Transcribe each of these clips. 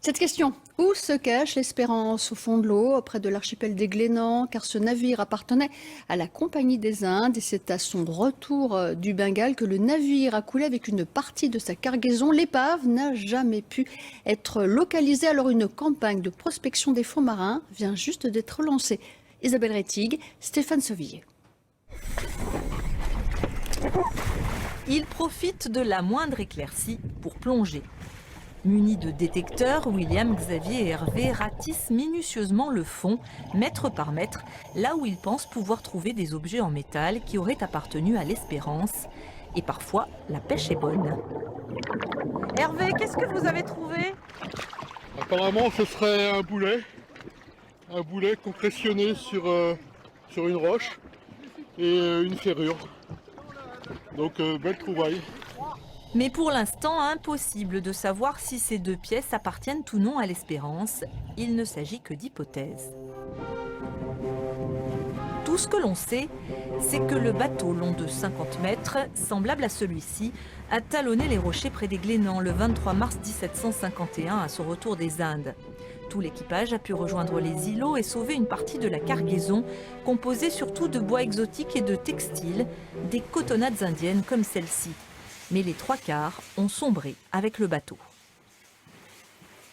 Cette question, où se cache l'Espérance? Au fond de l'eau, près de l'archipel des Glénans, car ce navire appartenait à la Compagnie des Indes et c'est à son retour du Bengale que le navire a coulé avec une partie de sa cargaison. L'épave n'a jamais pu être localisée, alors une campagne de prospection des fonds marins vient juste d'être lancée. Isabelle Rettig, Stéphane Sauvillier. Il profite de la moindre éclaircie pour plonger. Munis de détecteurs, William, Xavier et Hervé ratissent minutieusement le fond, mètre par mètre, là où ils pensent pouvoir trouver des objets en métal qui auraient appartenu à l'Espérance. Et parfois, la pêche est bonne. Hervé, qu'est-ce que vous avez trouvé? Apparemment, ce serait un boulet compressionné sur une roche et une ferrure. Donc, belle trouvaille. Mais pour l'instant, impossible de savoir si ces deux pièces appartiennent ou non à l'Espérance. Il ne s'agit que d'hypothèses. Tout ce que l'on sait, c'est que le bateau long de 50 mètres, semblable à celui-ci, a talonné les rochers près des Glénans le 23 mars 1751 à son retour des Indes. Tout l'équipage a pu rejoindre les îlots et sauver une partie de la cargaison, composée surtout de bois exotiques et de textiles, des cotonnades indiennes comme celle-ci. Mais les trois quarts ont sombré avec le bateau.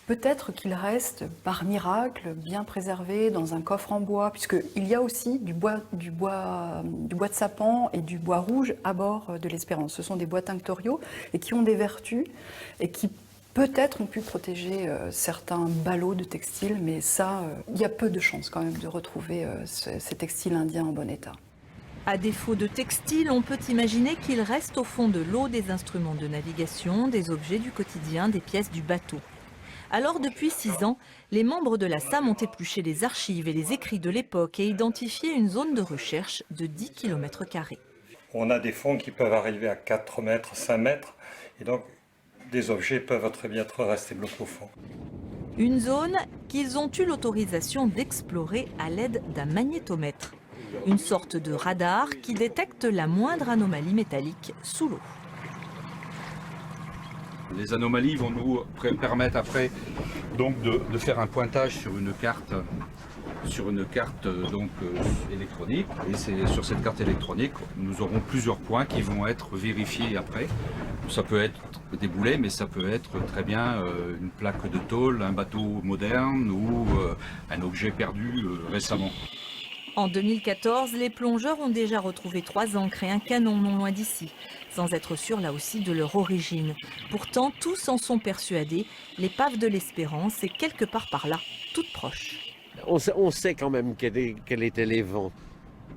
Peut-être qu'il reste, par miracle, bien préservé dans un coffre en bois, puisqu'il y a aussi du bois de sapin et du bois rouge à bord de l'Espérance. Ce sont des bois tinctoriaux et qui ont des vertus et qui peut-être ont pu protéger certains ballots de textiles, mais ça, il y a peu de chances quand même de retrouver ces textiles indiens en bon état. À défaut de textiles, on peut imaginer qu'il reste au fond de l'eau des instruments de navigation, des objets du quotidien, des pièces du bateau. Alors, depuis 6 ans, les membres de la SAM ont épluché les archives et les écrits de l'époque et identifié une zone de recherche de 10 km². On a des fonds qui peuvent arriver à 4 mètres, 5 mètres, et donc des objets peuvent très bien rester bloqués au fond. Une zone qu'ils ont eu l'autorisation d'explorer à l'aide d'un magnétomètre. Une sorte de radar qui détecte la moindre anomalie métallique sous l'eau. Les anomalies vont nous permettre après donc de faire un pointage sur une carte électronique. Et c'est sur cette carte électronique, nous aurons plusieurs points qui vont être vérifiés après. Ça peut être des boulets, mais ça peut être très bien une plaque de tôle, un bateau moderne ou un objet perdu récemment. En 2014, les plongeurs ont déjà retrouvé 3 ancres et un canon non loin d'ici, sans être sûrs là aussi de leur origine. Pourtant, tous en sont persuadés, l'épave de l'Espérance est quelque part par là, toute proche. On sait quand même quels étaient les vents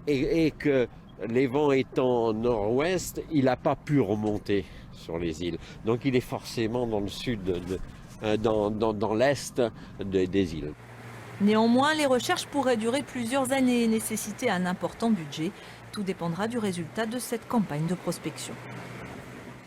et que les vents étant nord-ouest, il n'a pas pu remonter sur les îles. Donc il est forcément dans le sud, dans l'est des îles. Néanmoins, les recherches pourraient durer plusieurs années et nécessiter un important budget. Tout dépendra du résultat de cette campagne de prospection.